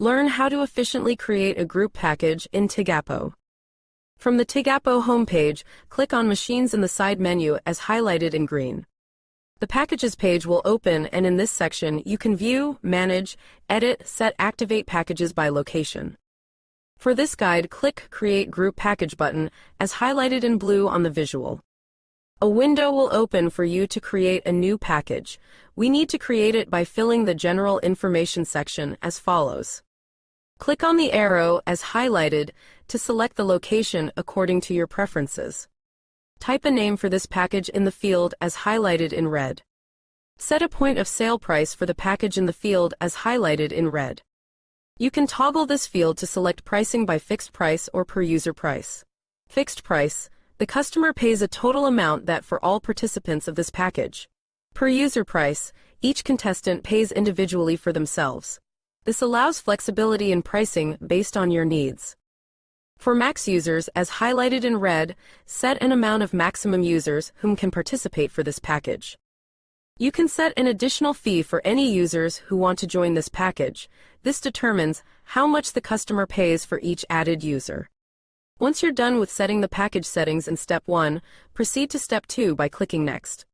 Learn how to efficiently create a group package in Tigapo. From the Tigapo homepage, click on Machines in the side menu as highlighted in green. The Packages page will open, and in this section you can view, manage, edit, set, activate packages by location. For this guide, click Create Group Package button as highlighted in blue on the visual. A window will open for you to create a new package. We need to create it by filling the General Information section as follows. Click on the arrow as highlighted to select the location according to your preferences. Type a name for this package in the field as highlighted in red. Set a point of sale price for the package in the field as highlighted in red. You can toggle this field to select pricing by fixed price or per user price. Fixed price, the customer pays a total amount that for all participants of this package. Per user price, each contestant pays individually for themselves. This allows flexibility in pricing based on your needs. For max users, as highlighted in red, set an amount of maximum users whom can participate for this package. You can set an additional fee for any users who want to join this package. This determines how much the customer pays for each added user. Once you're done with setting the package settings in Step 1, proceed to Step 2 by clicking Next.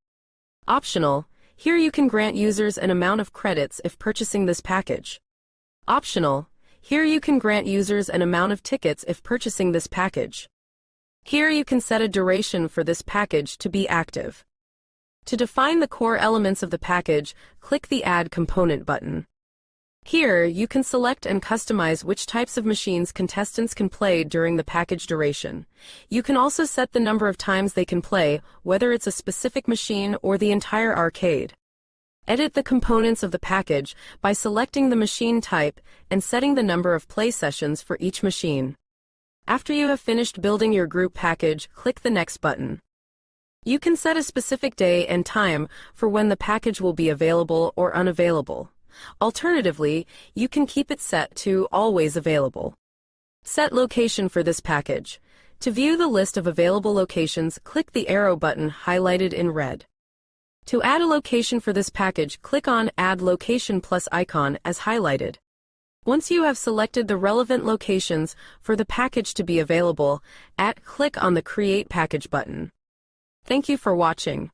Optional, here you can grant users an amount of credits if purchasing this package. Optional, here you can grant users an amount of tickets if purchasing this package. Here you can set a duration for this package to be active. To define the core elements of the package, click the Add Component button. Here, you can select and customize which types of machines contestants can play during the package duration. You can also set the number of times they can play, whether it's a specific machine or the entire arcade. Edit the components of the package by selecting the machine type and setting the number of play sessions for each machine. After you have finished building your group package, click the Next button. You can set a specific day and time for when the package will be available or unavailable. Alternatively, you can keep it set to Always Available. Set location for this package. To view the list of available locations, click the arrow button highlighted in red. To add a location for this package, click on Add Location plus icon as highlighted. Once you have selected the relevant locations for the package to be available, click on the Create Package button. Thank you for watching.